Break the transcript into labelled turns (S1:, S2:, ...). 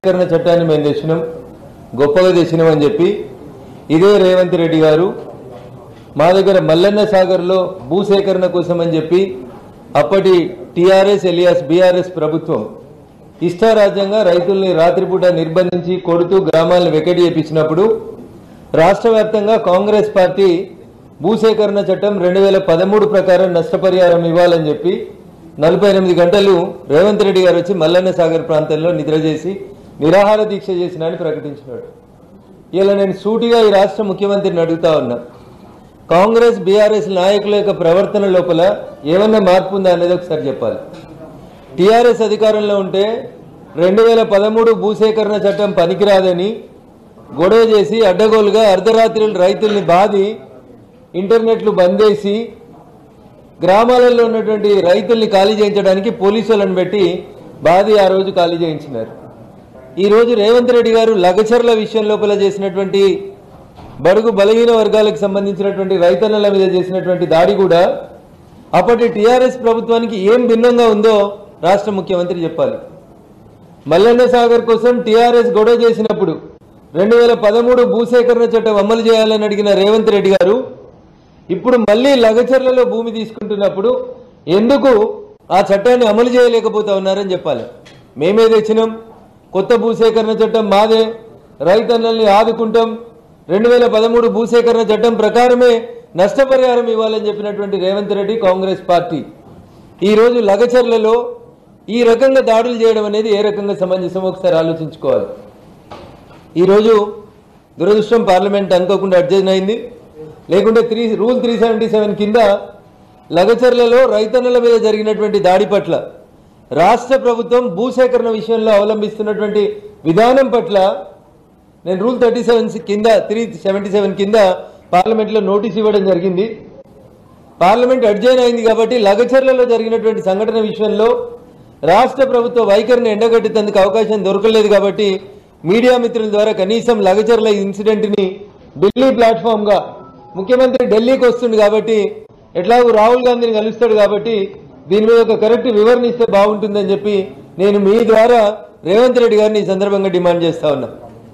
S1: భూసేకరణ చట్టాన్ని మేము తెచ్చినాం, గొప్పగా తెచ్చినామని చెప్పి ఇదే రేవంత్ రెడ్డి గారు మా దగ్గర మల్లన్న సాగర్లో భూసేకరణ కోసం అని చెప్పి అప్పటి టీఆర్ఎస్ ఎలియాస్ బీఆర్ఎస్ ప్రభుత్వం ఇష్టారాజ్యంగా రైతుల్ని రాత్రిపూట నిర్బంధించి కొడుతూ గ్రామాలను వెకెటి చేపించినప్పుడు రాష్ట్ర వ్యాప్తంగా కాంగ్రెస్ పార్టీ భూసేకరణ చట్టం 2013 ప్రకారం నష్టపరిహారం ఇవ్వాలని చెప్పి 48 గంటలు రేవంత్ రెడ్డి గారు వచ్చి మల్లన్న సాగర్ ప్రాంతంలో నిద్ర చేసి నిరాహార దీక్ష చేసినని ప్రకటించినాడు. ఇలా నేను సూటిగా ఈ రాష్ట్ర ముఖ్యమంత్రిని అడుగుతా ఉన్నా, కాంగ్రెస్ బీఆర్ఎస్ నాయకుల యొక్క ప్రవర్తన లోపల ఏమన్నా మార్పు ఉందా అనేది ఒకసారి చెప్పాలి. టీఆర్ఎస్ అధికారంలో ఉంటే 2013 భూసేకరణ చట్టం పనికిరాదని గొడవ చేసి అడ్డగోలుగా అర్ధరాత్రులు రైతుల్ని బాధి ఇంటర్నెట్లు బంద్ చేసి గ్రామాలలో ఉన్నటువంటి రైతుల్ని ఖాళీ చేయించడానికి పోలీసులను పెట్టి బాధి ఆ రోజు ఖాళీ చేయించినారు. ఈరోజు రేవంత్ రెడ్డి గారు లగచర్ల విషయం లోపల చేసినటువంటి బడుగు బలహీన వర్గాలకు సంబంధించినటువంటి రైతన్నల మీద చేసినటువంటి దాడి కూడా అప్పటి టీఆర్ఎస్ ప్రభుత్వానికి ఏం భిన్నంగా ఉందో రాష్ట్ర ముఖ్యమంత్రి చెప్పాలి. మల్లన్న సాగర్ కోసం టీఆర్ఎస్ గొడవ చేసినప్పుడు 2013 భూసేకరణ చట్టం అమలు చేయాలని అడిగిన రేవంత్ రెడ్డి గారు ఇప్పుడు మళ్ళీ లగచర్లలో భూమి తీసుకుంటున్నప్పుడు ఎందుకు ఆ చట్టాన్ని అమలు చేయలేకపోతా ఉన్నారని చెప్పాలి. మేమే తెచ్చినాం, కొత్త భూసేకరణ చట్టం మాదే, రైతన్నల్ని ఆదుకుంటాం, 2013 భూసేకరణ చట్టం ప్రకారమే నష్టపరిహారం ఇవ్వాలని చెప్పినటువంటి రేవంత్ రెడ్డి కాంగ్రెస్ పార్టీ ఈరోజు లగచర్లలో ఈ రకంగా దాడులు చేయడం అనేది ఏ రకంగా సమంజసం ఒకసారి ఆలోచించుకోవాలి. ఈరోజు దురదృష్టం పార్లమెంట్ అనుకోకుండా అడ్జస్ట్ అయింది, లేకుంటే రూల్ 377 కింద లగచర్లలో రైతన్నల మీద జరిగినటువంటి దాడి పట్ల రాష్ట్ర ప్రభుత్వం భూసేకరణ విషయంలో అవలంబిస్తున్నటువంటి విధానం పట్ల నేను రూల్ 377 కింద పార్లమెంట్లో నోటీస్ ఇవ్వడం జరిగింది. పార్లమెంట్ అడ్జైన్ అయింది కాబట్టి లగచర్లలో జరిగినటువంటి సంఘటన విషయంలో రాష్ట్ర ప్రభుత్వ వైఖరిని ఎండగట్టేందుకు అవకాశం దొరకలేదు కాబట్టి మీడియా మిత్రుల ద్వారా కనీసం లగచర్ల ఇన్సిడెంట్ని ఢిల్లీ ప్లాట్ఫామ్గా ముఖ్యమంత్రి ఢిల్లీకి వస్తుంది కాబట్టి ఎట్లాగూ రాహుల్ గాంధీని కలుస్తాడు కాబట్టి దీని మీద ఒక కరెక్ట్ వివరణ ఇస్తే బాగుంటుందని చెప్పి నేను మీ ద్వారా రేవంత్ రెడ్డి గారిని ఈ సందర్భంగా డిమాండ్ చేస్తా ఉన్నా.